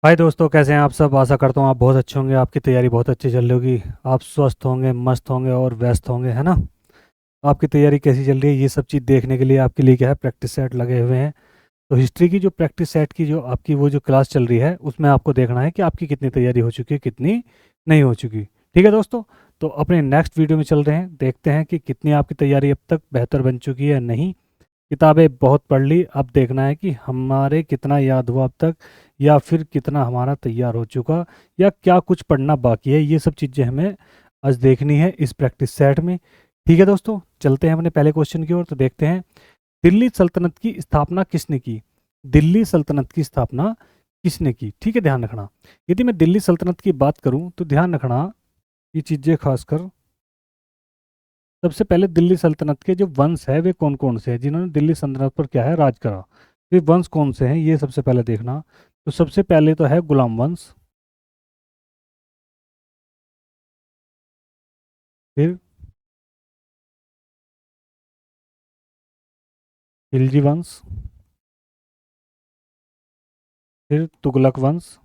भाई दोस्तों, कैसे हैं आप सब। आशा करता हूँ आप बहुत अच्छे होंगे, आपकी तैयारी बहुत अच्छी चल रही होगी। आप स्वस्थ होंगे, मस्त होंगे और व्यस्त होंगे, है ना। आपकी तैयारी कैसी चल रही है, ये सब चीज़ देखने के लिए आपके लिए क्या है, प्रैक्टिस सेट लगे हुए हैं। तो हिस्ट्री की जो प्रैक्टिस सेट की जो आपकी वो जो क्लास चल रही है, उसमें आपको देखना है कि आपकी कितनी तैयारी हो चुकी है, कितनी नहीं हो चुकी। ठीक है दोस्तों। तो अपने नेक्स्ट वीडियो में चल रहे हैं, देखते हैं कि कितनी आपकी तैयारी अब तक बेहतर बन चुकी है या नहीं। किताबें बहुत पढ़ ली, अब देखना है कि हमारे कितना याद हुआ अब तक, या फिर कितना हमारा तैयार हो चुका, या क्या कुछ पढ़ना बाकी है। ये सब चीज़ें हमें आज देखनी है इस प्रैक्टिस सेट में। ठीक है दोस्तों, चलते हैं अपने पहले क्वेश्चन की ओर। तो देखते हैं, दिल्ली सल्तनत की स्थापना किसने की। दिल्ली सल्तनत की स्थापना किसने की, ठीक है, ध्यान रखना। यदि मैं दिल्ली सल्तनत की बात करूं तो ध्यान रखना ये चीज़ें खासकर। सबसे पहले दिल्ली सल्तनत के जो वंश है वे कौन कौन से हैं जिन्होंने दिल्ली सल्तनत पर क्या है, राज करा। वे वंश कौन से हैं ये सबसे पहले देखना। तो सबसे पहले तो है गुलाम वंश, फिर खिलजी वंश, फिर तुगलक वंश,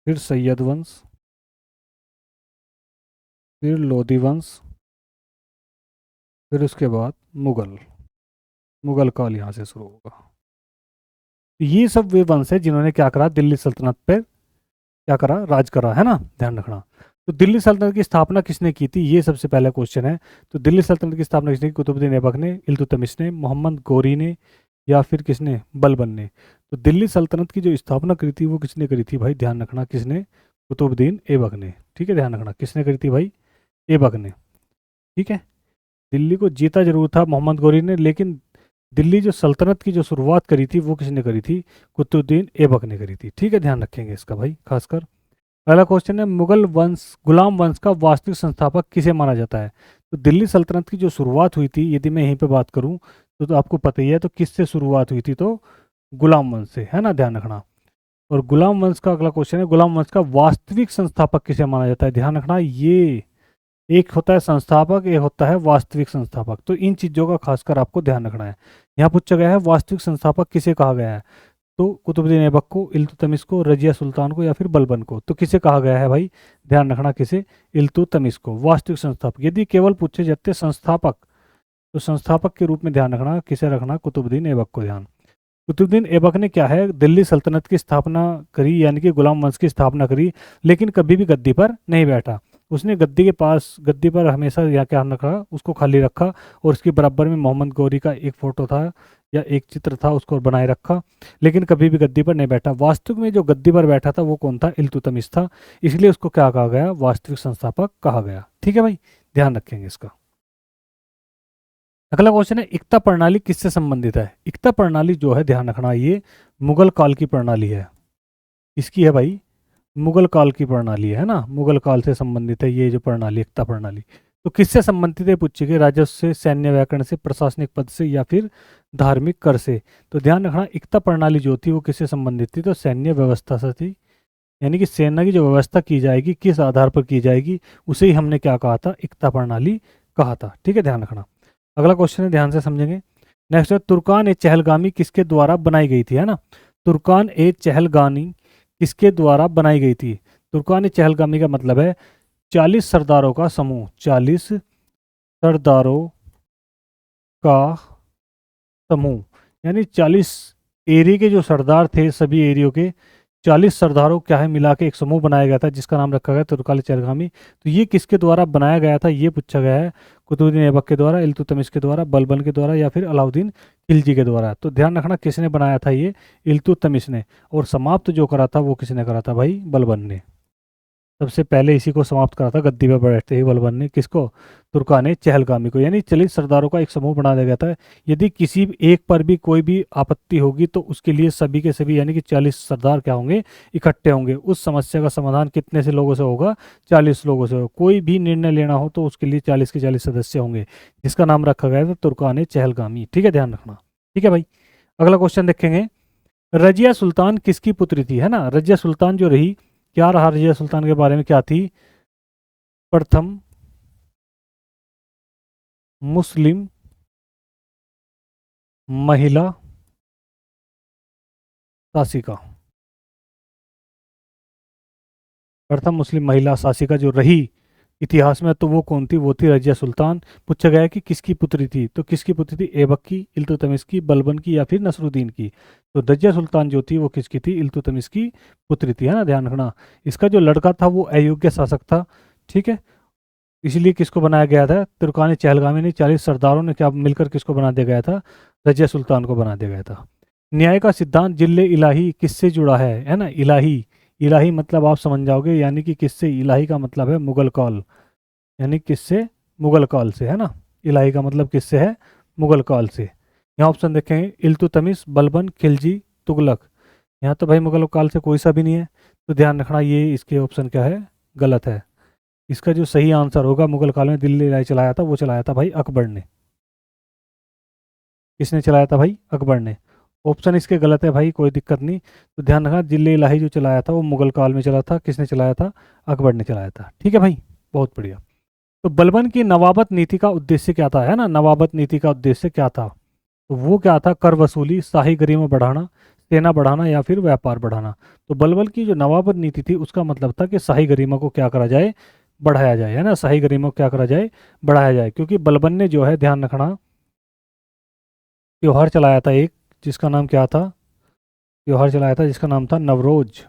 फिर सैयद वंश, फिर लोधी वंश, फिर उसके बाद मुगल। मुगल काल यहाँ से शुरू होगा। ये सब वे वंश है जिन्होंने क्या करा, दिल्ली सल्तनत पे क्या करा, राज करा, है ना, ध्यान रखना। तो दिल्ली सल्तनत की स्थापना किसने की थी, ये सबसे पहला क्वेश्चन है। तो दिल्ली सल्तनत की स्थापना किसने की, कुतुबुद्दीन ऐबक ने, इल्तुतमिश ने, मोहम्मद गौरी ने, या फिर किसने, बलबन ने। तो दिल्ली सल्तनत की जो स्थापना करी थी वो किसने करी थी भाई, ध्यान रखना, किसने, कुतुबुद्दीन ऐबक ने। ठीक है, ध्यान रखना किसने करी थी भाई, ऐबक ने। ठीक है। दिल्ली को जीता जरूर था मोहम्मद गौरी ने, लेकिन दिल्ली जो सल्तनत की जो शुरुआत करी थी वो किसने करी थी, कुतुबुद्दीन ऐबक ने करी थी। ठीक है, ध्यान रखेंगे इसका भाई खासकर। पहला क्वेश्चन है, मुगल वंश गुलाम वंश का वास्तविक संस्थापक किसे माना जाता है। तो दिल्ली सल्तनत की जो शुरुआत हुई थी, यदि मैं यहीं पे बात करूं तो आपको पता ही है, तो किससे शुरुआत हुई थी, तो गुलाम वंश से, है ना, ध्यान रखना। और गुलाम वंश का अगला क्वेश्चन है, गुलाम वंश का वास्तविक संस्थापक किसे माना जाता है, ध्यान रखना। ये एक होता है संस्थापक, एक होता है वास्तविक संस्थापक। तो इन चीजों का खासकर आपको ध्यान रखना है। यहाँ पूछा गया है वास्तविक संस्थापक किसे कहा गया है। तो कुतुबुद्दीन ऐबक को, इल्तुतमिश को, रजिया सुल्तान को, या फिर बलबन को। तो किसे कहा गया है भाई, ध्यान रखना, किसे, इल्तुतमिश को वास्तविक संस्थापक। यदि केवल पूछे जाते संस्थापक, तो संस्थापक के रूप में ध्यान रखना किसे रखना, कुतुबुद्दीन ऐबक को। ध्यान, कुतुबुद्दीन ऐबक ने क्या है, दिल्ली सल्तनत की स्थापना करी, यानी कि गुलाम वंश की स्थापना करी, लेकिन कभी भी गद्दी पर नहीं बैठा। उसने गद्दी के पास, गद्दी पर हमेशा या क्या रखा, उसको खाली रखा, और उसके बराबर में मोहम्मद गौरी का एक फोटो था या एक चित्र था, उसको बनाए रखा, लेकिन कभी भी गद्दी पर नहीं बैठा। वास्तविक में जो गद्दी पर बैठा था वो कौन था, इल्तुतमिश था। इसलिए उसको क्या कहा गया, वास्तविक संस्थापक कहा गया। ठीक है भाई, ध्यान रखेंगे इसका। अगला क्वेश्चन है, इक्ता प्रणाली किससे संबंधित है। इक्ता प्रणाली जो है, ध्यान रखना, ये मुगल काल की प्रणाली है। इसकी है भाई, मुगल काल की प्रणाली है ना, मुगल काल से संबंधित है ये जो प्रणाली, इक्ता प्रणाली। तो किससे संबंधित है पूछे गए, राजस्व से, सैन्य व्याकरण से, प्रशासनिक पद से, या फिर धार्मिक कर से। तो ध्यान रखना, इक्ता प्रणाली जो थी वो किससे संबंधित थी, तो सैन्य व्यवस्था से थी। यानी कि सेना की जो व्यवस्था की जाएगी किस आधार पर की जाएगी, उसे ही हमने क्या कहा था, इक्ता प्रणाली कहा था। ठीक है, ध्यान रखना। अगला क्वेश्चन है, ध्यान से समझेंगे। नेक्स्ट है, तुर्कान ए चहलगामी किसके द्वारा बनाई गई थी, है ना। तुर्कान ए चहलगामी किसके द्वारा बनाई गई थी। तुर्कान ए चहलगामी का मतलब है 40 सरदारों का समूह, 40 सरदारों का समूह। यानी 40 एरिया के जो सरदार थे, सभी एरियो के 40 सरदारों क्या है मिला के एक समूह बनाया गया था, जिसका नाम रखा गया तुर्कान चरगामी। तो ये किसके द्वारा बनाया गया था, ये पूछा गया है। कुतुबुद्दीन ऐबक के द्वारा, इल्तुतमिश के द्वारा, बलबन के द्वारा, या फिर अलाउद्दीन खिलजी के द्वारा। तो ध्यान रखना किसने बनाया था ये, इल्तुतमिश ने। और समाप्त जो करा था वो किसने करा था भाई, बलबन ने। सबसे पहले इसी को समाप्त करा था गद्दी पर बैठते ही बलबन ने, किसको, तुर्कान चहलगामी को। यानी 40 सरदारों का एक समूह बना दिया गया था। यदि किसी एक पर भी कोई भी आपत्ति होगी तो उसके लिए सभी के सभी यानी कि 40 सरदार क्या होंगे, इकट्ठे होंगे। उस समस्या का समाधान कितने से लोगों से होगा, 40 लोगों से होगा। कोई भी निर्णय लेना हो तो उसके लिए 40 के 40 सदस्य होंगे, जिसका नाम रखा गया था तुर्कान चहलगामी। ठीक है, ध्यान रखना। ठीक है भाई, अगला क्वेश्चन देखेंगे। रजिया सुल्तान किसकी पुत्री थी, है ना। रजिया सुल्तान जो रही, क्या रहा रजिया सुल्तान के बारे में, क्या थी, प्रथम मुस्लिम महिला सासिका। प्रथम मुस्लिम महिला सासिका जो रही इतिहास में, तो वो कौन थी? वो थी रजिया सुल्तान। पूछा गया है कि किसकी पुत्री थी, तो किसकी पुत्री थी? ऐबक की, इल्तुतमिश की, बलबन की, या फिर नसरुद्दीन की? तो रजिया सुल्तान जो थी वो किसकी थी? इल्तुतमिश की पुत्री थी, है ना, ध्यान रखना। इसका जो लड़का था वो अयोग्य शासक था, ठीक है, इसलिए किसको बनाया गया था? तुर्कानी चहलगामी ने 40 सरदारों ने क्या मिलकर किसको बना दिया गया था? रजिया सुल्तान को बना दिया गया था। न्याय का सिद्धांत जिल्ले इलाही किससे जुड़ा है ना? इलाही, इलाही मतलब आप समझ जाओगे, यानी कि किससे? इलाही का मतलब है मुगल कॉल, यानी किससे? मुगल काल से, है ना। इलाही का मतलब किससे है? मुगल काल से। यहाँ ऑप्शन देखें, इल्तुतमिश, बलबन, खिलजी, तुगलक। यहाँ तो भाई मुगल काल से कोई सा भी नहीं है, तो ध्यान रखना ये इसके ऑप्शन क्या है? गलत है। इसका जो सही आंसर होगा, मुगल काल में दिल्ली इलाही चलाया था, वो चलाया था भाई अकबर ने। किसने चलाया था भाई? अकबर ने। ऑप्शन इसके गलत है भाई, कोई दिक्कत नहीं। तो ध्यान रखना, दिल्ली इलाही जो चलाया था वो मुगल काल में चला था। किसने चलाया था? अकबर ने चलाया था, ठीक है भाई, बहुत बढ़िया। तो बलबन की नवाबत नीति का उद्देश्य क्या था, है ना? नवाबत नीति का उद्देश्य क्या था? तो वो क्या था? कर वसूली, शाही गरिमा बढ़ाना, सेना बढ़ाना, या फिर व्यापार बढ़ाना? तो बलबन की जो नवाबत नीति थी उसका मतलब था कि शाही गरिमा को क्या करा जाए? बढ़ाया जाए, है ना, शाही गरिमा को क्या करा जाए? बढ़ाया जाए। क्योंकि बलबन ने जो है, ध्यान रखना, त्योहार चलाया था एक, जिसका नाम क्या था? त्योहार चलाया था जिसका नाम था नवरोज।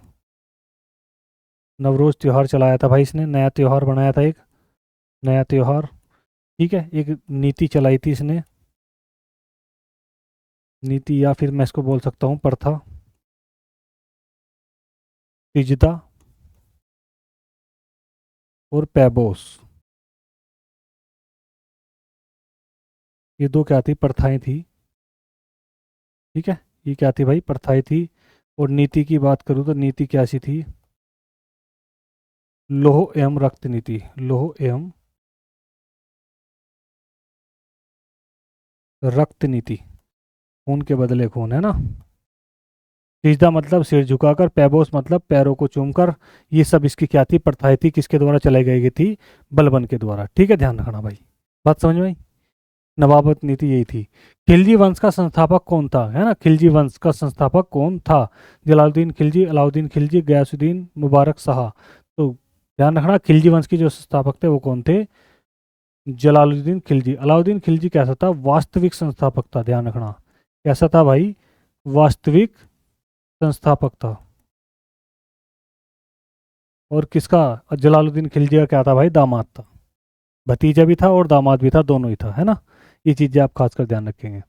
नवरोज त्योहार चलाया था भाई इसने, नया त्योहार बनाया था एक, नया त्योहार, ठीक है। एक नीति चलाई थी इसने, नीति, या फिर मैं इसको बोल सकता हूँ प्रथा, तिजदा और पैबोस। ये दो क्या थी? प्रथाएं थी, ठीक है। ये क्या थी भाई? प्रथाएं थी। और नीति की बात करूँ तो नीति क्या सी थी? लोह एवं रक्त नीति, लोह एवं रक्त नीति, खून के बदले खून, है ना। सिजदा मतलब सिर झुकाकर, पैबोस मतलब पैरों को चूमकर। ये सब इसकी क्या थी? प्रथाएं थी। किसके द्वारा चलाई गई थी? बलबन के द्वारा, ठीक है, ध्यान रखना भाई। बात समझ में आई? नवाबत नीति यही थी। खिलजी वंश का संस्थापक कौन था, है ना? खिलजी वंश का संस्थापक कौन था? जलालुद्दीन खिलजी, अलाउद्दीन खिलजी, गयासुद्दीन, मुबारक शाह? तो ध्यान रखना, खिलजी वंश के जो संस्थापक थे वो कौन थे? जलालुद्दीन खिलजी। अलाउद्दीन खिलजी कैसा था? वास्तविक संस्थापक था, ध्यान रखना। कैसा था भाई? वास्तविक संस्थापक था। और किसका? जलालुद्दीन खिलजी का क्या था भाई? दामाद था। भतीजा भी था और दामाद भी था, दोनों ही था, है ना। ये चीजें आप खासकर ध्यान रखेंगे।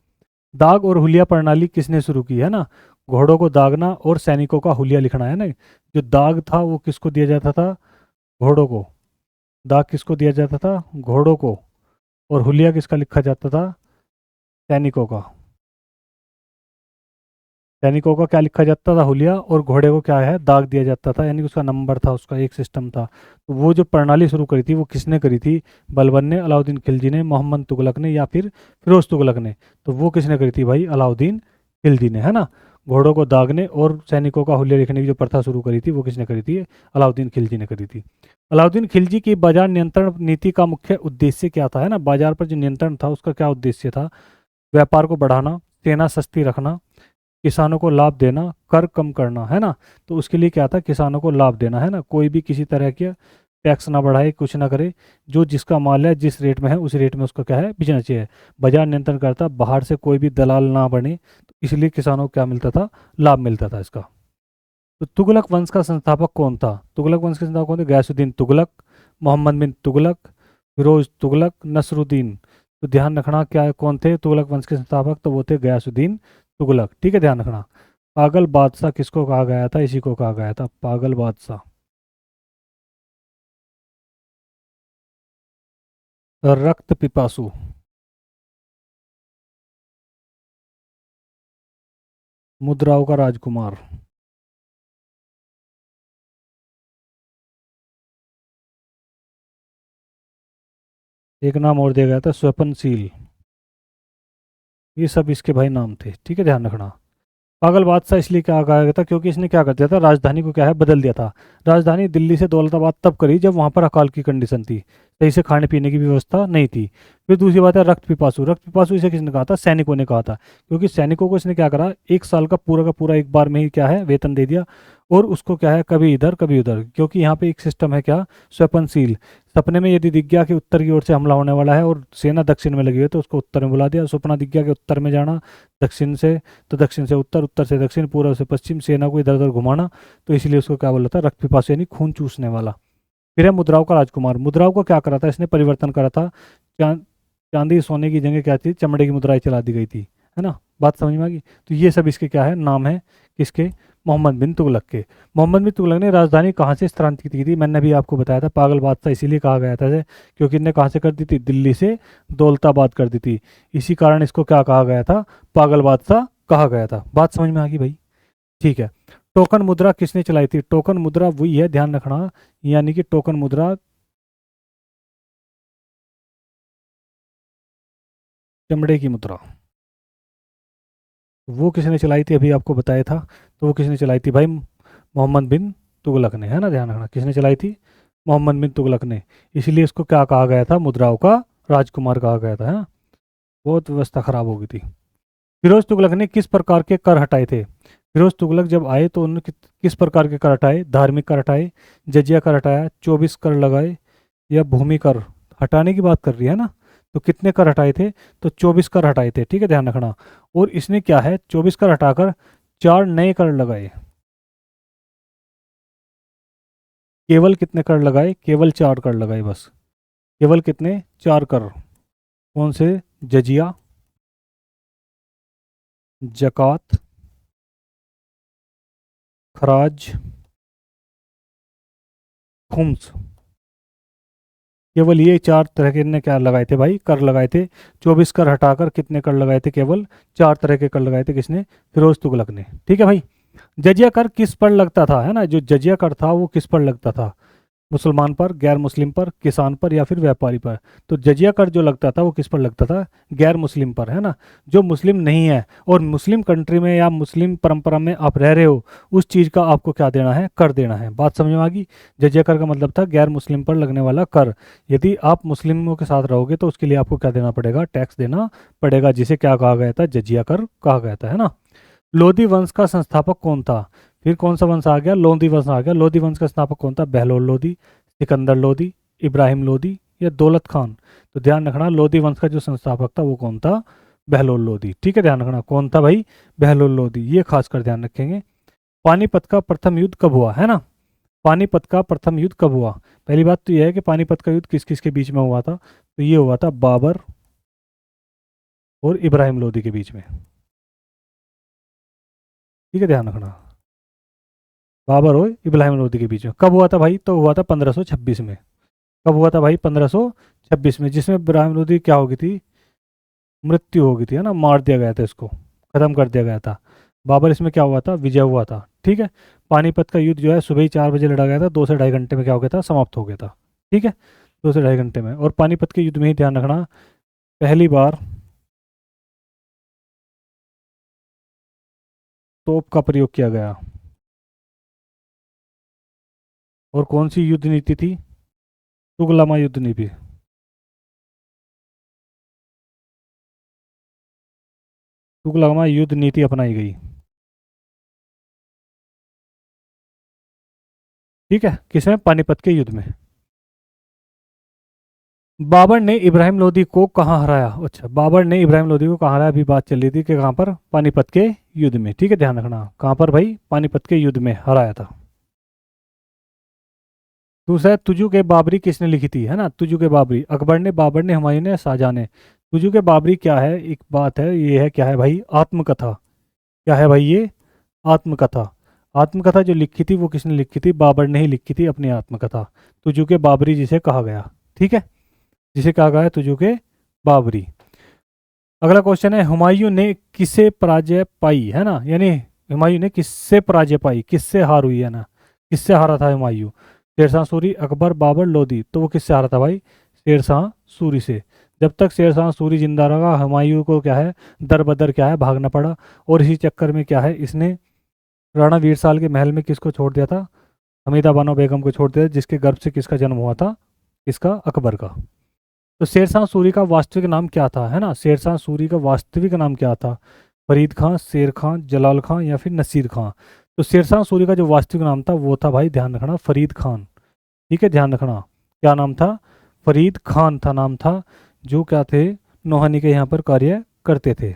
दाग और हुलिया प्रणाली किसने शुरू की, है ना? घोड़ों को दागना और सैनिकों का हुलिया लिखना, है ना। जो दाग था वो किसको दिया जाता था? घोड़ों को। दाग किसको दिया जाता था? घोड़ों को। और हुलिया किसका लिखा जाता था? सैनिकों का। सैनिकों का क्या लिखा जाता था? हुलिया। और घोड़े को क्या है? दाग दिया जाता था, यानी कि उसका नंबर था, उसका एक सिस्टम था। तो वो जो प्रणाली शुरू करी थी वो किसने करी थी? बलबन ने, अलाउद्दीन खिलजी ने, मोहम्मद तुगलक ने, या फिर फिरोज तुगलक ने? तो वो किसने करी थी भाई? अलाउद्दीन खिलजी ने, है ना। घोड़ों को दागने और सैनिकों का हुलिया लिखने की जो प्रथा शुरू करी थी वो किसने करी थी? अलाउद्दीन खिलजी ने करी थी। अलाउद्दीन खिलजी की बाजार नियंत्रण नीति का मुख्य उद्देश्य क्या था, है ना? बाजार पर जो नियंत्रण था उसका क्या उद्देश्य था? व्यापार को बढ़ाना, सेना सस्ती रखना, किसानों को लाभ देना, कर कम करना, है ना। तो उसके लिए क्या था? किसानों को लाभ देना, है ना, कोई भी किसी तरह के टैक्स ना बढ़ाए, कुछ ना करे, जो जिसका माल है जिस रेट में है उस रेट में उसका क्या है? बिकना चाहिए। बाजार नियंत्रण करता, बाहर से कोई भी दलाल ना बने, तो इसलिए किसानों को क्या मिलता था? लाभ मिलता था इसका। तो तुगलक वंश का संस्थापक कौन था? तुगलक वंश के संस्थापक कौन थे? गयासुद्दीन तुगलक, मोहम्मद बिन तुगलक, फिरोज तुगलक, नसरुद्दीन। तो ध्यान रखना, क्या कौन थे तुगलक वंश के संस्थापक? तो वो थे गयासुद्दीन तुगलक, ठीक है, ध्यान रखना। पागल बादशाह किसको कहा गया था? इसी को कहा गया था पागल बादशाह। रक्त पिपासु। मुद्राओं का राजकुमार। एक नाम और दिया गया था, स्वपनशील। ये सब इसके भाई नाम थे, ठीक है, ध्यान रखना। पागल बादशाह इसलिए क्या कहा गया था? क्योंकि इसने क्या कर दिया था? राजधानी को क्या है? बदल दिया था। राजधानी दिल्ली से दौलताबाद तब करी जब वहां पर अकाल की कंडीशन थी। सही से खाने पीने की व्यवस्था नहीं थी। फिर दूसरी बात है रक्त पिपासु। रक्त पिपासु इसे किसने कहा था? सैनिकों ने कहा था, क्योंकि सैनिकों को इसने क्या करा, 1 साल का पूरा एक बार में ही क्या है वेतन दे दिया, और उसको क्या है कभी इधर कभी उधर, क्योंकि यहाँ पे एक सिस्टम है क्या, स्वपनशील। सपने में यदि दिख गया कि उत्तर की ओर से हमला होने वाला है और सेना दक्षिण में लगी हुई है तो उसको उत्तर में बुला दिया। सपना दिख गया कि उत्तर में जाना, दक्षिण से तो दक्षिण से उत्तर, उत्तर से दक्षिण, पूर्व से पश्चिम, सेना को इधर उधर घुमाना, तो इसलिए उसको क्या बोला था, रक्त पिपासु यानी खून चूसने वाला। फिर है मुद्राओं का राजकुमार। मुद्राओं को क्या करा था इसने, परिवर्तन करा था। चांदी सोने की जगह क्या थी, चमड़े की मुद्राएं चला दी गई थी, है ना, बात समझ में आ गई। तो ये सब इसके क्या है, नाम है किसके, मोहम्मद बिन तुगलक के। मोहम्मद बिन तुगलक ने राजधानी कहाँ से स्थानांतरित की थी, मैंने अभी आपको बताया था, पागल बादशाह इसीलिए कहा गया था इसे, क्योंकि इनने कहाँ से कर दी थी, दिल्ली से दौलताबाद कर दी थी, इसी कारण इसको क्या कहा गया था, पागल बादशाह कहा गया था। बात समझ में आ गई भाई, ठीक है। टोकन मुद्रा किसने चलाई थी? टोकन मुद्रा वही है, ध्यान रखना, यानी कि टोकन मुद्रा चमड़े की मुद्रा, वो किसने चलाई थी, अभी आपको बताया था। तो वो किसने चलाई थी भाई, मोहम्मद बिन तुगलक ने, है ना, ध्यान रखना, किसने चलाई थी, मोहम्मद बिन तुगलक ने। इसलिए इसको क्या कहा गया था, मुद्राओं का राजकुमार कहा गया था, है ना। बहुत व्यवस्था खराब हो गई थी। फिरोज तुगलक ने किस प्रकार के कर हटाए थे? फिरोज तुगलक जब आए तो उन्होंने किस प्रकार के कर हटाए? धार्मिक कर हटाए, जजिया कर हटाया, 24 कर लगाए, या भूमि कर हटाने की बात कर रही है ना। तो कितने कर हटाए थे? तो 24 कर हटाए थे, ठीक है, ध्यान रखना। और इसने क्या है, 24 कर हटाकर 4 नए कर लगाए। केवल कितने कर लगाए? केवल 4 कर लगाए बस। केवल कितने? 4 कर। कौन से? जजिया, जकात, खराज, खुम्स। केवल ये 4 तरह के ने क्या लगाए थे भाई, कर लगाए थे। 24 कर हटाकर कितने कर लगाए थे? केवल 4 तरह के कर लगाए थे, किसने? फिरोज तुगलक ने, ठीक है भाई। जजिया कर किस पर लगता था, है ना, जो जजिया कर था वो किस पर लगता था? मुसलमान पर, गैर मुस्लिम पर, किसान पर, या फिर व्यापारी पर? तो जजिया कर जो लगता था वो किस पर लगता था? गैर मुस्लिम पर, है ना। जो मुस्लिम नहीं है और मुस्लिम कंट्री में या मुस्लिम परंपरा में आप रह रहे हो, उस चीज़ का आपको क्या देना है? कर देना है। बात समझ में आ गई। जजिया कर का मतलब था गैर मुस्लिम पर लगने वाला कर। यदि आप मुस्लिमों के साथ रहोगे तो उसके लिए आपको क्या देना पड़ेगा? टैक्स देना पड़ेगा, जिसे क्या कहा गया था? जजिया कर कहा गया था, है ना। लोधी वंश का संस्थापक कौन था? फिर कौन सा वंश आ गया? लोधी वंश आ गया। लोधी वंश का संस्थापक कौन था? बहलोल लोधी, सिकंदर लोधी, इब्राहिम लोधी, या दौलत खान? तो ध्यान रखना, लोधी वंश का जो संस्थापक था वो कौन था? बहलोल लोधी, ठीक है, ध्यान रखना कौन था भाई? बहलोल लोधी, ये खासकर ध्यान रखेंगे। पानीपत का प्रथम युद्ध कब हुआ, है ना। पानीपत का प्रथम युद्ध कब हुआ? पहली बात तो यह है कि पानीपत का युद्ध किस किस के बीच में हुआ था? तो ये हुआ था बाबर और इब्राहिम लोधी के बीच में, ठीक है, ध्यान रखना, बाबर और इब्राहिम लोदी के बीच में। कब हुआ था भाई? तो हुआ था 1526 में। कब हुआ था भाई? 1526 में, जिसमें इब्राहिम लोदी क्या हो गई थी? मृत्यु हो गई थी, है ना, मार दिया गया था, इसको खत्म कर दिया गया था। बाबर इसमें क्या हुआ था? विजय हुआ था, ठीक है। पानीपत का युद्ध जो है सुबह ही 4 बजे लड़ा गया था, 2 से ढाई घंटे में क्या हो गया था? समाप्त हो गया था, ठीक है, 2 से ढाई घंटे में। और पानीपत के युद्ध में ही ध्यान रखना, पहली बार तोप का प्रयोग किया गया। और कौन सी युद्ध नीति थी? तुगलमा युद्ध नीति। तुगलमा युद्ध नीति अपनाई गई, ठीक है, किसमें? पानीपत के युद्ध में। बाबर ने इब्राहिम लोदी को कहाँ हराया? अच्छा, बाबर ने इब्राहिम लोदी को कहाँ हराया? अभी बात चल रही थी कि कहाँ पर? पानीपत के युद्ध में, ठीक है, ध्यान रखना, कहाँ पर भाई? पानीपत के युद्ध में हराया था। दूसरा है तुजु के बाबरी किसने लिखी थी, है ना। तुजु के बाबरी, अकबर ने, बाबर ने, हुमायूं ने, शाहजहां ने। तुजु के बाबरी क्या है, एक बात है, ये है क्या है भाई? आत्मकथा। क्या है भाई ये? आत्मकथा। आत्मकथा जो लिखी थी वो किसने लिखी थी? बाबर ने ही लिखी थी अपनी आत्मकथा। तुजु के बाबरी जिसे कहा गया, ठीक है, जिसे कहा गया है तुजु के बाबरी। अगला क्वेश्चन है, हुमायूं ने किससे पराजय पाई, है ना, यानी हुमायूं ने किससे पराजय पाई, किससे हार हुई, है ना, किससे हारा था हुमायूं? शेरशाह सूरी, अकबर, बाबर, लोधी। तो वो किससे हारा था भाई? शेरशाह सूरी से। जब तक शेरशाह सूरी जिंदा रहा, हुमायूं को क्या है, दर बदर क्या है, भागना पड़ा। और इसी चक्कर में क्या है, इसने राणा वीरसाल के महल में किसको छोड़ दिया था? हमीदा बानो बेगम को छोड़ दिया, जिसके गर्भ से किसका जन्म हुआ था? इसका अकबर का। तो शेरशाह सूरी का वास्तविक नाम क्या था, है ना, शेरशाह सूरी का वास्तविक नाम क्या था, फरीद खां, शेर खां, जलाल खां या फिर नसीर खां। तो शेरशाह सूरी का जो वास्तविक नाम था वो था भाई, ध्यान रखना, फरीद खान। ठीक है, ध्यान रखना, क्या नाम था, फरीद खान था नाम था, जो क्या थे, नौहानी के यहाँ पर कार्य करते थे।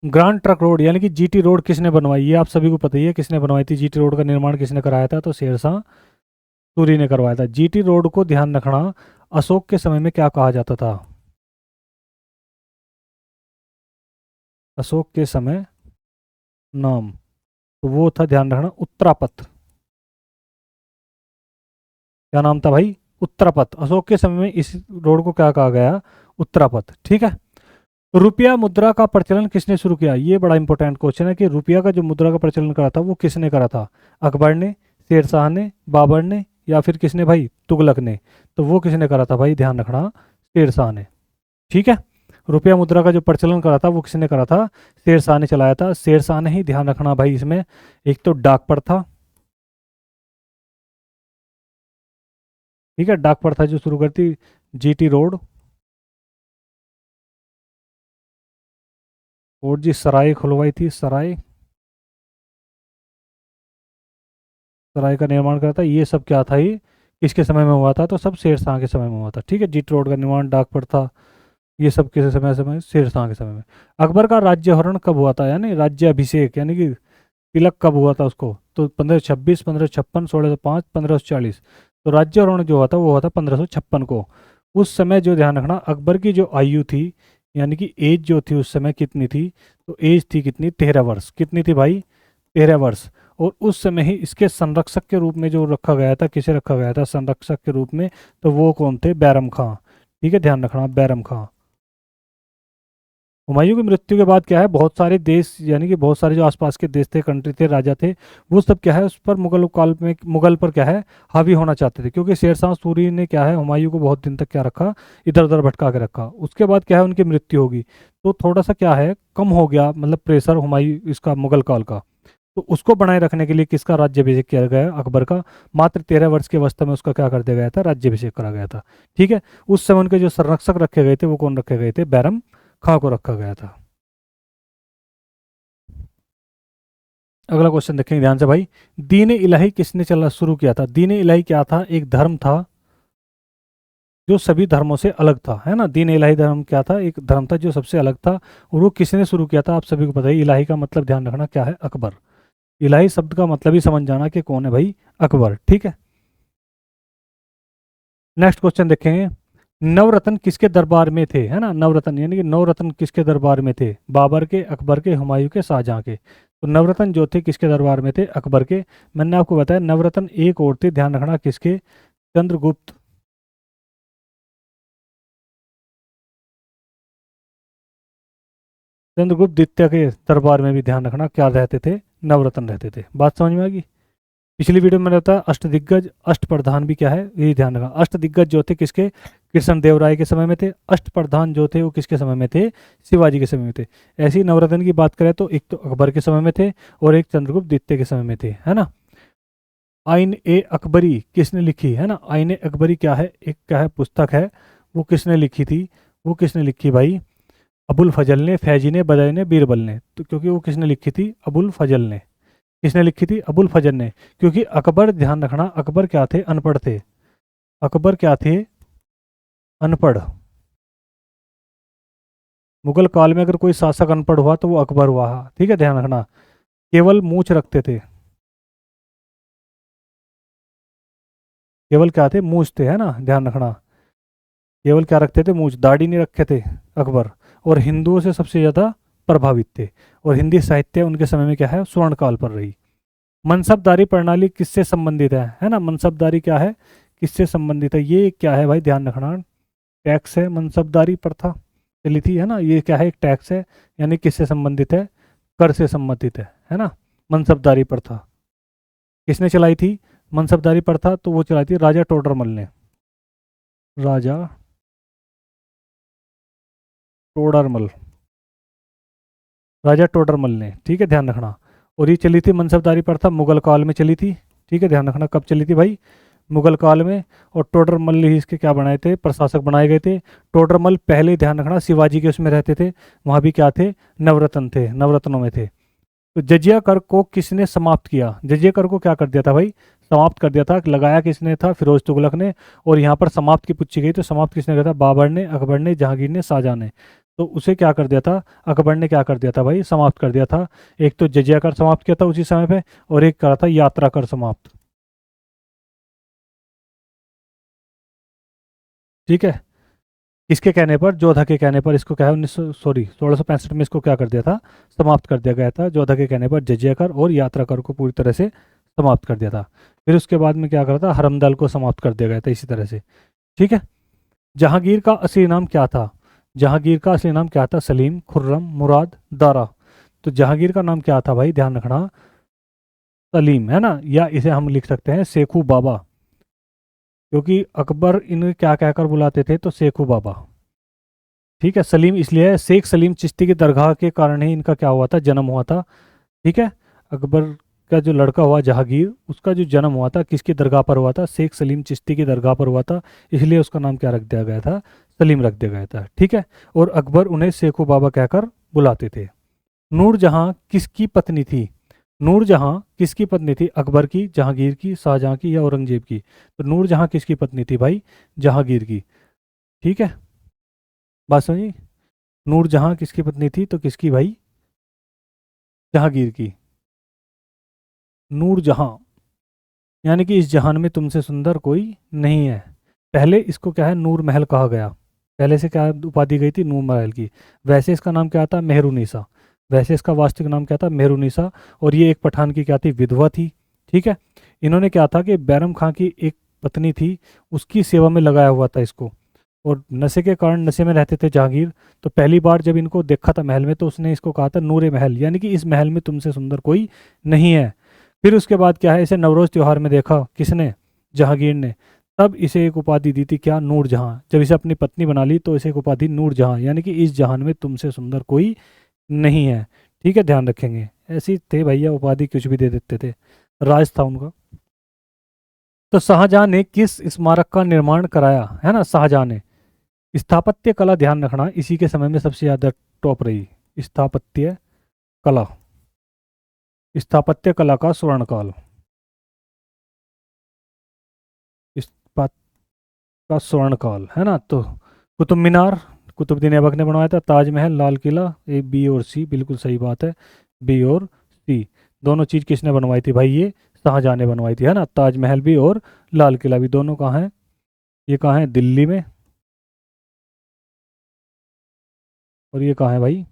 ग्रांड ट्रक रोड यानी कि जीटी रोड किसने बनवाई, ये आप सभी को पता ही है किसने बनवाई थी, जीटी रोड का निर्माण किसने कराया था, तो शेरशाह सूरी ने करवाया था। जीटी रोड को, ध्यान रखना, अशोक के समय में क्या कहा जाता था, अशोक के समय नाम, तो वो था, ध्यान रखना, उत्तरापथ। क्या नाम था भाई, उत्तरापथ। अशोक के समय में इस रोड को क्या कहा गया, उत्तरापथ। ठीक है। रुपया मुद्रा का प्रचलन किसने शुरू किया, ये बड़ा इंपॉर्टेंट क्वेश्चन है कि रुपया का जो मुद्रा का प्रचलन करा था वो किसने करा था, अकबर ने, शेरशाह ने, बाबर ने या फिर किसने भाई, तुगलक ने। तो वो किसने करा था भाई, ध्यान रखना, शेरशाह ने। ठीक है। रुपया मुद्रा का जो प्रचलन करा था वो किसने करा था, शेरशाह ने चलाया था, शेरशाह ने ही, ध्यान रखना भाई, इसमें एक तो डाक प्रथा, ठीक है, डाक प्रथा जो शुरू करती, जीटी रोड, और जी सराय खुलवाई थी, सराय, सराय का निर्माण करा था, ये सब क्या था, ये किसके समय में हुआ था, तो सब शेरशाह के समय में हुआ था। ठीक है, जीटी रोड का निर्माण, डाक प्रथा, ये सब किस समय, शेरशाह के समय में। अकबर का राज्यहरण कब हुआ था, यानी राज्य अभिषेक, यानी कि तिलक कब हुआ था उसको, तो 1526, 1556, 1605, 1540। तो राज्यहरण जो हुआ था वो हुआ था 1556 को। उस समय जो, ध्यान रखना, अकबर की जो आयु थी, यानी कि एज जो थी उस समय कितनी थी, तो एज थी कितनी, 13 वर्ष। कितनी थी भाई, 13 वर्ष। और उस समय ही इसके संरक्षक के रूप में जो रखा गया था, किसे रखा गया था संरक्षक के रूप में, तो वो कौन थे, बैरम खां। ठीक है, ध्यान रखना, बैरम खां। हुमायूं की मृत्यु के बाद क्या है, बहुत सारे देश, यानी कि बहुत सारे जो आसपास के देश थे, कंट्री थे, राजा थे, वो सब क्या है, उस पर मुगल काल में, मुगल पर क्या है, हावी होना चाहते थे, क्योंकि शेरशाह सूरी ने क्या है, हुमायूं को बहुत दिन तक क्या रखा, इधर उधर भटका के रखा। उसके बाद क्या है, उनकी मृत्यु होगी, तो थोड़ा सा क्या है, कम हो गया, मतलब प्रेशर हुमायूं, इसका मुगल काल का। तो उसको बनाए रखने के लिए किसका राज्याभिषेक किया गया, अकबर का। मात्र 13 वर्ष की अवस्था में उसका क्या कर दिया गया था, राज्याभिषेक करा गया था। ठीक है। उस समय उनके जो संरक्षक रखे गए थे वो कौन रखे गए थे, बैरम खां को रखा गया था। अगला क्वेश्चन देखेंगे ध्यान से भाई, दीन इलाही किसने चला शुरू किया था। दीन इलाही क्या था, एक धर्म था जो सभी धर्मों से अलग था, है ना। दीन इलाही धर्म क्या था, एक धर्म था जो सबसे अलग था, और वो किसने शुरू किया था, आप सभी को पता है। इलाही का मतलब, ध्यान रखना, क्या है, अकबर। इलाही शब्द का मतलब ही समझ जाना कि कौन है भाई, अकबर। ठीक है। नेक्स्ट क्वेश्चन देखेंगे, नवरत्न किसके दरबार में थे, है ना। नवरत्न यानी कि नवरत्न किसके दरबार में थे, बाबर के, अकबर के, हुमायूं के, शाहजहां के। तो नवरत्न जो थे किसके दरबार में थे, अकबर के। मैंने आपको बताया नवरत्न एक और थे, ध्यान रखना, किसके, चंद्रगुप्त, चंद्रगुप्त द्वितीय के दरबार में भी, ध्यान रखना, क्या रहते थे, नवरत्न रहते थे। बात समझ में आ गई। पिछली वीडियो में रहता है अष्टदिग्गज, अष्टप्रधान भी क्या है, ये ध्यान रखना। अष्टदिग्गज जो थे किसके, कृष्णदेवराय के समय में थे। अष्टप्रधान जो थे वो किसके समय में थे, शिवाजी के समय में थे। ऐसे ही नवरत्न की बात करें तो एक तो अकबर के समय में थे और एक चंद्रगुप्त द्वितीय के समय में थे, है ना। आइन ए अकबरी किसने लिखी, है ना। आइन ए अकबरी क्या है, एक क्या है, पुस्तक है। वो किसने लिखी थी, वो किसने लिखी भाई, अबुल फजल ने, फैजी ने, बदाई ने, बीरबल ने। तो क्योंकि वो किसने लिखी थी, अबुल फजल ने। किसने लिखी थी, अबुल फजल ने। क्योंकि अकबर, ध्यान रखना, अकबर क्या थे, अनपढ़ थे। अकबर क्या थे, अनपढ़। मुगल काल में अगर कोई शासक अनपढ़ हुआ तो वो अकबर हुआ। ठीक है, ध्यान रखना। केवल मूछ रखते थे, केवल क्या थे, मूछ थे, है ना, ध्यान रखना। केवल क्या रखते थे, मूछ, दाढ़ी नहीं रखे थे अकबर। और हिंदुओं से सबसे ज्यादा प्रभावित थे। और हिंदी साहित्य उनके समय में क्या है, स्वर्ण काल पर रही। मनसबदारी प्रणाली किससे संबंधित है ना। मनसबदारी क्या है, किससे संबंधित है, ये क्या है भाई, ध्यान रखना, टैक्स है। मनसबदारी प्रथा चली थी, है ना, ये क्या है, एक टैक्स है, यानी किससे संबंधित है, कर से संबंधित है ना। मनसबदारी प्रथा किसने चलाई थी, मनसबदारी प्रथा, तो वो चलाई थी राजा टोडरमल ने। राजा टोडरमल, राजा टोडरमल ने। ठीक है, ध्यान रखना। और ये चली थी मनसबदारी प्रथा, मुगल काल में चली थी। ठीक है, ध्यान रखना, कब चली थी भाई, मुगल काल में। और टोडरमल ही इसके क्या बनाए थे, प्रशासक बनाए गए थे। टोडरमल पहले, ध्यान रखना, शिवाजी के उसमें रहते थे, वहाँ भी क्या थे, नवरत्न थे, नवरत्नों में थे। तो जजिया कर को किसने समाप्त किया, जजिया कर को क्या कर दिया था भाई, समाप्त कर दिया था। लगाया किसने था, फिरोज तुगलक ने। और यहाँ पर समाप्त की पूछी गई तो समाप्त किसने किया था, बाबर ने, अकबर ने, जहांगीर ने, शाहजहां ने। तो उसे क्या कर दिया था, अकबर ने क्या कर दिया था भाई, समाप्त कर दिया था। एक तो जजिया कर समाप्त किया था उसी समय पे, और एक करा था यात्रा कर समाप्त। ठीक है। किसके कहने पर, जोधा के कहने पर इसको क्या है, 1665 में इसको क्या कर दिया था, समाप्त कर दिया गया था। जोधा के कहने पर जजिया कर और यात्रा कर को पूरी तरह से समाप्त कर दिया था। फिर उसके बाद में क्या करा था, हरमदल को समाप्त कर दिया गया था इसी तरह से। ठीक है। जहांगीर का असली नाम क्या था, जहांगीर का असली नाम क्या था, सलीम, खुर्रम, मुराद, दारा। तो जहांगीर का नाम क्या था भाई, ध्यान रखना, सलीम है ना, या इसे हम लिख सकते हैं सेखू बाबा, क्योंकि अकबर इन्हें क्या कहकर बुलाते थे, तो सेखू बाबा। ठीक है। सलीम इसलिए है, शेख सलीम चिश्ती की दरगाह के कारण ही इनका क्या हुआ था, जन्म हुआ था। ठीक है। अकबर का जो लड़का हुआ जहांगीर, उसका जो जन्म हुआ था किसकी दरगाह पर हुआ था, शेख सलीम चिश्ती की दरगाह पर हुआ था। इसलिए उसका नाम क्या रख दिया गया था, सलीम रख दिया गया था। ठीक है। और अकबर उन्हें शेखू बाबा कहकर बुलाते थे। नूरजहां किसकी पत्नी थी, नूरजहां किसकी पत्नी थी, अकबर की, जहांगीर की, शाहजहां की, या औरंगजेब की। तो नूरजहां किसकी पत्नी थी भाई, जहांगीर की। ठीक है, बात समझी। नूरजहां किसकी पत्नी थी, तो किसकी भाई, जहांगीर की। नूरजहां यानी कि इस जहान में तुमसे सुंदर कोई नहीं है। पहले इसको क्या है, नूर महल कहा गया। पहले से क्या उपाधि गई थी, नूर महल की। वैसे इसका नाम क्या था, मेहरुनिसा। वैसे इसका वास्तविक नाम क्या था, मेहरुनिसा। और ये एक पठान की क्या थी, विधवा थी। ठीक है। इन्होंने क्या था कि बैरम खां की एक पत्नी थी, उसकी सेवा में लगाया हुआ था इसको। और नशे के कारण, नशे में रहते थे जहांगीर। तो पहली बार जब इनको देखा था महल में, तो उसने इसको कहा था नूरे महल, यानी कि इस महल में तुमसे सुंदर कोई नहीं है। फिर उसके बाद क्या है, इसे नवरोज त्योहार में देखा किसने, जहांगीर ने। तब इसे एक उपाधि दी थी, क्या, नूरजहां। जब इसे अपनी पत्नी बना ली तो इसे एक उपाधि नूरजहां, यानी कि इस जहान में तुमसे सुंदर कोई नहीं है। ठीक है, ध्यान रखेंगे। ऐसी थे भैया, उपाधि कुछ भी दे देते थे, राज था उनका। तो शाहजहां ने किस स्मारक का निर्माण कराया, है ना, शाहजहां ने। स्थापत्य कला, ध्यान रखना, इसी के समय में सबसे ज्यादा टॉप रही, स्थापत्य कला। स्थापत्य कला का स्वर्ण काल, इस्पात का स्वर्ण काल, है ना। तो कुतुब मीनार, कुतुबुद्दीन ऐबक ने बनवाया था। ताजमहल, लाल किला, ए, बी और सी, बिल्कुल सही बात है, बी और सी। दोनों चीज किसने बनवाई थी भाई, ये शाहजहां ने बनवाई थी, है ना। ताजमहल भी और लाल किला भी, दोनों कहाँ हैं, ये कहाँ है, दिल्ली में। और ये कहाँ है भाई,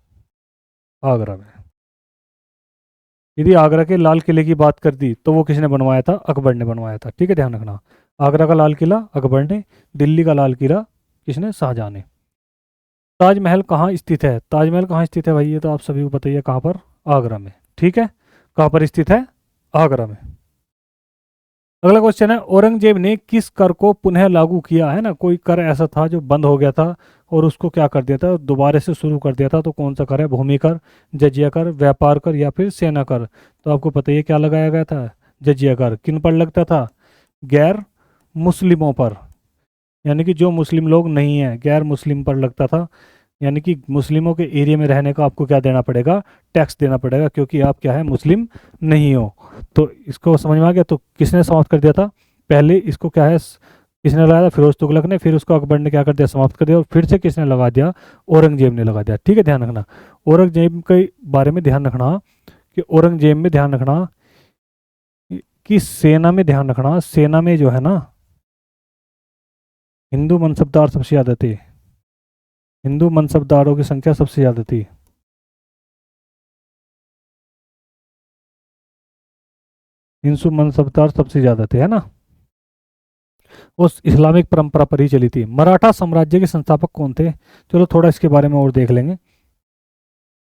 आगरा में। यदि आगरा के लाल किले की बात कर दी तो वो किसने बनवाया था, अकबर ने बनवाया था। ठीक है, ध्यान रखना, आगरा का लाल किला अकबर ने, दिल्ली का लाल किला किसने, शाहजहां ने। ताजमहल कहाँ स्थित है, ताजमहल कहाँ स्थित है भाई, ये तो आप सभी को बताइए, कहाँ पर, आगरा में। ठीक है, कहाँ पर स्थित है, आगरा में। अगला क्वेश्चन है, औरंगजेब ने किस कर को पुनः लागू किया, है ना। कोई कर ऐसा था जो बंद हो गया था और उसको क्या कर दिया था, दोबारा से शुरू कर दिया था। तो कौन सा कर है, भूमि कर, जजिया कर, व्यापार कर, या फिर सेना कर। तो आपको पता ही है क्या लगाया गया था, जजिया कर। किन पर लगता था, गैर मुस्लिमों पर, यानी कि जो मुस्लिम लोग नहीं हैं, गैर मुस्लिम पर लगता था। यानी कि मुस्लिमों के एरिया में रहने का आपको क्या देना पड़ेगा, टैक्स देना पड़ेगा, क्योंकि आप क्या है, मुस्लिम नहीं हो। तो इसको समझ में आ गया। तो किसने समाप्त कर दिया था, पहले इसको क्या है, किसने लगाया था, फिरोज तुगलक ने। फिर उसको अकबर ने क्या कर दिया, समाप्त कर दिया। और फिर से किसने लगा दिया, औरंगजेब ने लगा दिया। ठीक है, ध्यान रखना। औरंगजेब के बारे में ध्यान रखना, कि औरंगजेब में ध्यान रखना, कि सेना में ध्यान रखना, सेना में जो है ना, हिंदू मनसबदार सबसे ज़्यादा थे, हिंदू मनसबदारों की संख्या सबसे ज़्यादा थी। हिंदू मनसबदार सबसे ज़्यादा थे, है ना। उस इस्लामिक परंपरा पर ही चली थी। मराठा साम्राज्य के संस्थापक कौन थे, चलो थोड़ा इसके बारे में और देख लेंगे,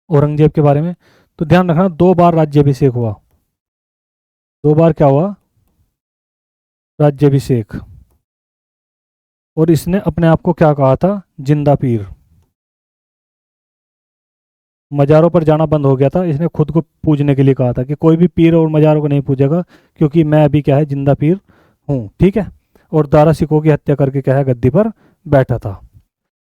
औरंगजेब के बारे में। तो ध्यान रखना, 2 बार राज्याभिषेक हुआ, 2 बार क्या हुआ, राज्याभिषेक। और इसने अपने आप को क्या कहा था, जिंदा पीर। मज़ारों पर जाना बंद हो गया था, इसने खुद को पूजने के लिए कहा था कि कोई भी पीर और मज़ारों को नहीं पूजेगा, क्योंकि मैं अभी क्या है, जिंदा पीर हूँ। ठीक है। और दारा सिकों की हत्या करके क्या है गद्दी पर बैठा था।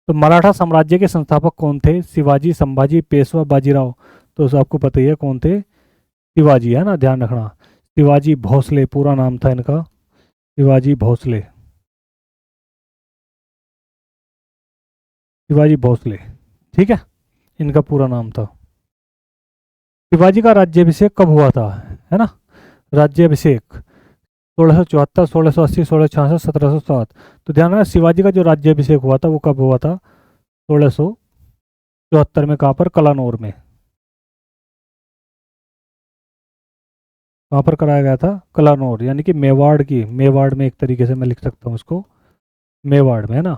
तो मराठा साम्राज्य के संस्थापक कौन थे? शिवाजी, संभाजी, पेशवा, बाजीराव। तो आपको पता ही है कौन थे, शिवाजी, है ना, ध्यान रखना। शिवाजी भोसले पूरा नाम था इनका, शिवाजी भोसले, शिवाजी भोसले, ठीक है, इनका पूरा नाम था। शिवाजी का राज्याभिषेक कब हुआ था, है ना, राज्याभिषेक 1674, 1680, 1666, 1707। तो ध्यान रखना शिवाजी का जो राज्याभिषेक हुआ था वो कब हुआ था? 1674 में। कहाँ पर? कलानौर में। कहाँ पर कराया गया था? कलानौर, यानी कि मेवाड़ की, मेवाड़ में एक तरीके से मैं लिख सकता हूँ इसको, मेवाड़ में, है ना,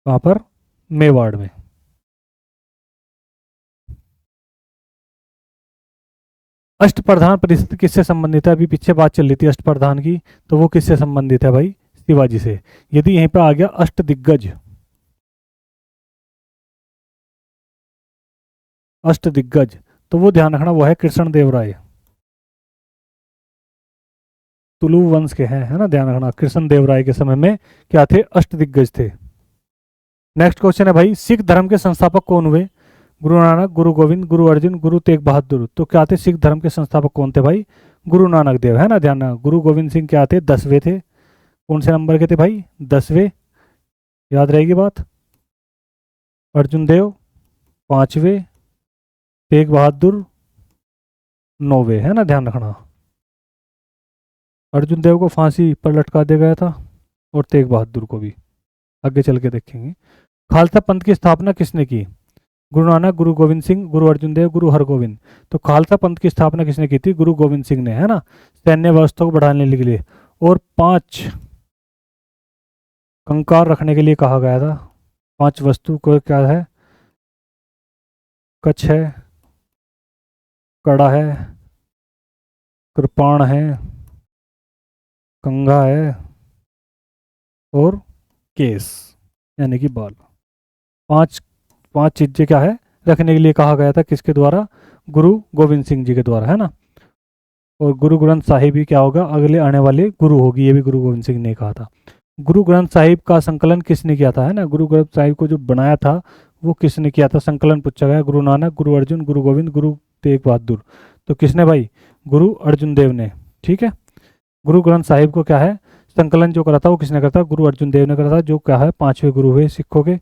कहाँ पर? मेवाड़ में। अष्टप्रधान परिषद किससे संबंधित है? अभी पीछे बात चल रही थी अष्टप्रधान की, तो वो किससे संबंधित है भाई? शिवाजी से। यदि यहीं पर आ गया अष्टदिग्गज, अष्टदिग्गज, तो वो ध्यान रखना वो है कृष्णदेवराय, तुलु वंश के हैं, है ना, ध्यान रखना। कृष्णदेवराय के समय में क्या थे? अष्टदिग्गज थे। नेक्स्ट क्वेश्चन है भाई, सिख धर्म के संस्थापक कौन हुए? गुरु नानक, गुरु गोविंद, गुरु अर्जुन, गुरु तेग बहादुर। तो क्या थे सिख धर्म के संस्थापक कौन थे भाई? गुरु नानक देव, है ना, ध्यान रखना। गुरु गोविंद सिंह क्या थे? 10वें थे। कौन से नंबर के थे भाई? 10वें, याद रहेगी बात। अर्जुन देव 5वें, तेग बहादुर 9वें, है ना, ध्यान रखना। अर्जुन देव को फांसी पर लटका दिया गया था और तेग बहादुर को भी, आगे चल के देखेंगे। खालसा पंथ की स्थापना किसने की? गुरु नानक, गुरु गोविंद सिंह, गुरु अर्जुन देव, गुरु हरगोविंद। तो खालसा पंथ की स्थापना किसने की थी? गुरु गोविंद सिंह ने, है ना, सैन्य व्यवस्था को बढ़ाने के लिए। और 5 कंकार रखने के लिए कहा गया था। 5 वस्तु को क्या है? कच्छ है, कड़ा है, कृपाण है, कंघा है, और केस, यानी कि बाल। 5 5 चीजें क्या है रखने के लिए कहा गया था, किसके द्वारा? गुरु गोविंद सिंह जी के द्वारा, है ना। और गुरु ग्रंथ साहिब ही क्या होगा? अगले आने वाले गुरु होगी, ये भी गुरु गोविंद सिंह ने कहा था। गुरु ग्रंथ साहिब का संकलन किसने किया था, है ना, गुरु ग्रंथ साहिब को जो बनाया था वो किसने किया था? संकलन पूछा गया। गुरु नानक, गुरु अर्जुन, गुरु गोविंद, गुरु तेग बहादुर। तो किसने भाई? गुरु अर्जुन देव ने, ठीक है। गुरु ग्रंथ साहिब को क्या है संकलन जो करा था वो किसने करा था? गुरु अर्जुन देव ने करा था, जो क्या है 5वें गुरु हुए सिखों के।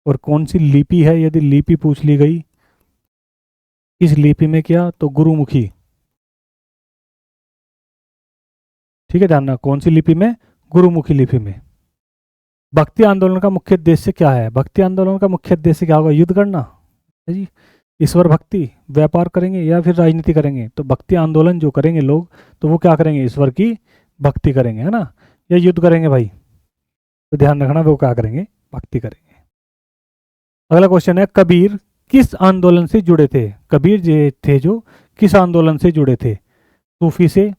और कौन सी लिपि है, यदि लिपि पूछ ली गई, किस लिपि में किया? तो गुरुमुखी, ठीक है, ध्यान रखना। कौन सी लिपि में? गुरुमुखी लिपि में। भक्ति आंदोलन का मुख्य उद्देश्य क्या है? भक्ति आंदोलन का मुख्य उद्देश्य क्या होगा? युद्ध करना है जी, ईश्वर भक्ति, व्यापार करेंगे या फिर राजनीति करेंगे? तो भक्ति आंदोलन जो करेंगे लोग, तो वो क्या करेंगे? ईश्वर की भक्ति करेंगे, है ना, या युद्ध करेंगे भाई? तो ध्यान रखना वो क्या करेंगे? भक्ति करेंगे। अगला क्वेश्चन है, कबीर किस आंदोलन से जुड़े थे? कबीर जी थे जो किस आंदोलन से जुड़े थे? सूफी से,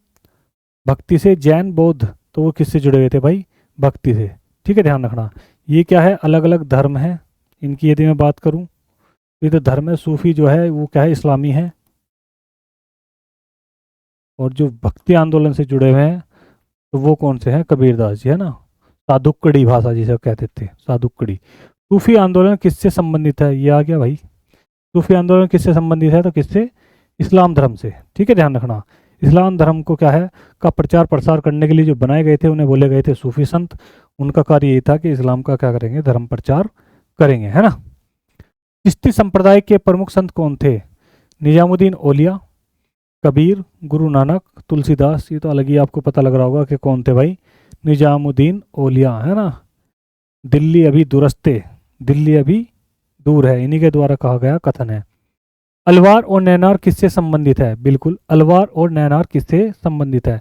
भक्ति से, जैन, बौद्ध। तो वो किससे जुड़े हुए थे भाई? भक्ति से, ठीक है, ध्यान रखना। ये क्या है? अलग अलग धर्म है इनकी। यदि मैं बात करूं ये तो धर्म है, सूफी जो है वो क्या है? इस्लामी है। और जो भक्ति आंदोलन से जुड़े हुए हैं तो वो कौन से हैं? कबीरदास जी, है ना, साधुक्कड़ी भाषा जिसे कहते थे, साधुक्कड़ी। सूफी आंदोलन किससे संबंधित है? ये आ गया भाई। सूफी आंदोलन किससे संबंधित है? तो किससे? इस्लाम धर्म से, ठीक है, ध्यान रखना। इस्लाम धर्म को क्या है का प्रचार प्रसार करने के लिए जो बनाए गए थे उन्हें बोले गए थे सूफी संत। उनका कार्य ये था कि इस्लाम का क्या करेंगे? धर्म प्रचार करेंगे, है ना। चिश्ती संप्रदाय के प्रमुख संत कौन थे? निजामुद्दीन औलिया, कबीर, गुरु नानक, तुलसीदास। ये तो अलग ही आपको पता लग रहा होगा कि कौन थे भाई? निजामुद्दीन औलिया, है ना। दिल्ली अभी दुरस्ते, दिल्ली अभी दूर है, इन्हीं के द्वारा कहा गया कथन है। अलवार और नैनार किससे संबंधित है? बिल्कुल, अलवार और नैनार किससे संबंधित है?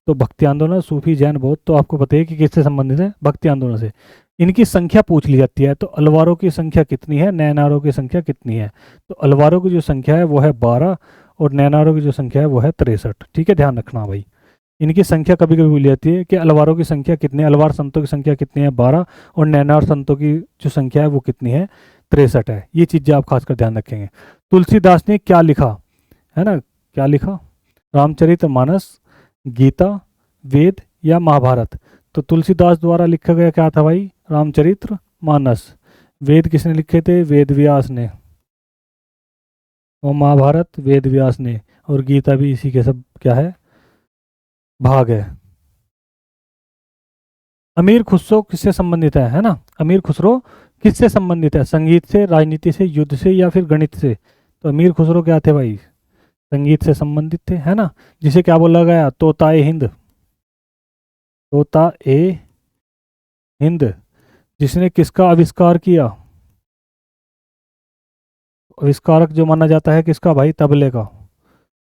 तो भक्ति आंदोलन, सूफी, जैन, बौद्ध। तो आपको पता है कि किससे संबंधित है? भक्ति आंदोलन से। इनकी संख्या पूछ ली जाती है, तो अलवारों की संख्या कितनी है, नैनारों की संख्या कितनी है? तो अलवारों की जो संख्या है वो है 12 और नैनारों की जो संख्या है वो है 63, ठीक है, ध्यान रखना भाई। इनकी संख्या कभी कभी भूल जाती है कि अलवारों की संख्या कितनी है, अलवार संतों की संख्या कितनी है 12, और नैनार संतों की जो संख्या है वो कितनी है 63 है। ये चीज़ें आप खासकर ध्यान रखेंगे। तुलसीदास ने क्या लिखा, है ना, क्या लिखा? रामचरितमानस, गीता, वेद या महाभारत? तो तुलसीदास द्वारा लिखा गया क्या था भाई? रामचरित्र मानस। वेद किसने लिखे थे? वेद व्यास ने। और महाभारत वेद व्यास ने। और गीता भी इसी के सब क्या है, भाग है। अमीर खुसरो किससे संबंधित है ना? अमीर खुसरो किससे संबंधित है? संगीत से, राजनीति से, युद्ध से या फिर गणित से? तो अमीर खुसरो क्या थे भाई? संगीत से संबंधित थे, है ना? जिसे क्या बोला गया? तोता ए हिंद। तोता ए हिंद। जिसने किसका आविष्कार किया? आविष्कारक जो माना जाता है किसका भाई? तबले का।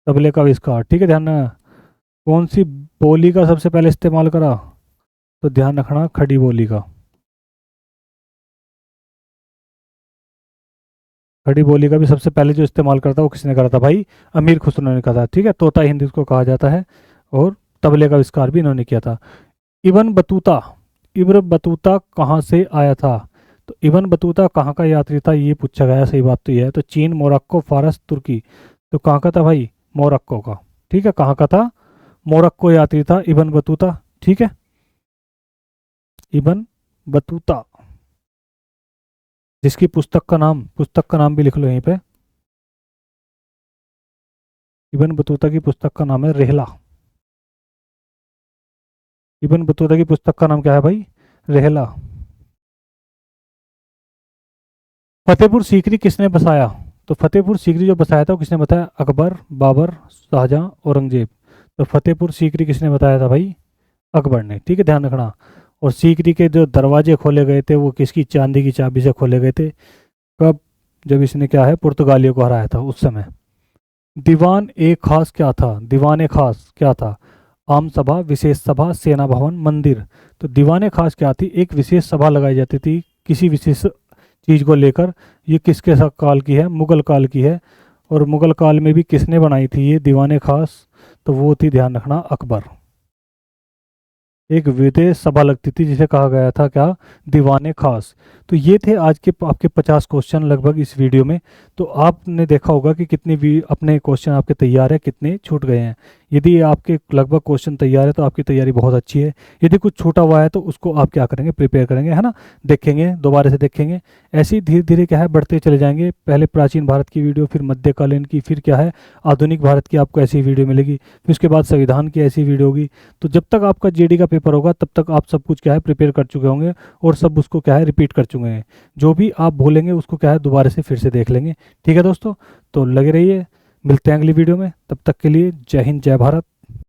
तबले का आविष्कार, ठीक है, ध्यान रखना। कौन सी बोली का सबसे पहले इस्तेमाल करा? तो ध्यान रखना, खड़ी बोली का। खड़ी बोली का भी सबसे पहले जो इस्तेमाल करता वो किसने करा था भाई? अमीर खुसरो ने कहा था, ठीक है। तोता हिंदी उसको कहा जाता है। और तबले का आविष्कार भी इन्होंने किया था। इब्न बतूता, इब्न बतूता कहाँ से आया था? तो इब्न बतूता कहाँ का यात्री था, ये पूछा गया। सही बात तो ये है। तो चीन, मोरक्को, फारस, तुर्की। तो कहाँ का था भाई? मोरक्को का। ठीक है, कहाँ का था? मोरक्को यात्री था इब्न बतूता, ठीक है। इब्न बतूता, जिसकी पुस्तक का नाम भी लिख लो यहीं पे। इब्न बतूता की पुस्तक का नाम है रेहला। इब्न बतूता की पुस्तक का नाम क्या है भाई? रेहला। फतेहपुर सीकरी किसने बसाया? तो फतेहपुर सीकरी जो बसाया था वो किसने बताया? अकबर, बाबर, शाहजहां, औरंगजेब। तो फतेहपुर सीकरी किसने बताया था भाई? अकबर ने, ठीक है, ध्यान रखना। और सीकरी के जो दरवाजे खोले गए थे वो किसकी चांदी की चाबी से खोले गए थे? कब? जब इसने क्या है, पुर्तगालियों को हराया था उस समय। दीवान ए खास क्या था? दीवान ए खास क्या था? आम सभा, विशेष सभा, सेना भवन, मंदिर। तो दीवान ए खास क्या थी? एक विशेष सभा लगाई जाती थी किसी विशेष चीज को लेकर। ये किसके काल की है? मुगल काल की है। और मुगल काल में भी किसने बनाई थी ये दीवान ए खास? तो वो थी, ध्यान रखना, अकबर। एक विदेश सभा लगती थी जिसे कहा गया था क्या? दीवाने खास। तो ये थे आज के आपके 50 क्वेश्चन लगभग इस वीडियो में। तो आपने देखा होगा कि कितने भी अपने क्वेश्चन आपके तैयार है, कितने छूट गए हैं। यदि आपके लगभग क्वेश्चन तैयार है तो आपकी तैयारी बहुत अच्छी है। यदि कुछ छूटा हुआ है तो उसको आप क्या करेंगे? प्रिपेयर करेंगे, है ना? देखेंगे, दोबारा से देखेंगे। ऐसे ही धीरे धीरे क्या है, बढ़ते चले जाएंगे। पहले प्राचीन भारत की वीडियो, फिर मध्यकालीन की, फिर क्या है, आधुनिक भारत की आपको ऐसी वीडियो मिलेगी। फिर उसके बाद संविधान की ऐसी वीडियो होगी। तो जब तक आपका जेडी का पेपर होगा तब तक आप सब कुछ क्या है, प्रिपेयर कर चुके होंगे। और सब उसको क्या है, रिपीट कर चुके हैं। जो भी आप भूलेंगे उसको क्या है, दोबारा से फिर से देख लेंगे। ठीक है दोस्तों, तो लगे रहिए। मिलते हैं अगली वीडियो में। तब तक के लिए जय हिंद, जय भारत।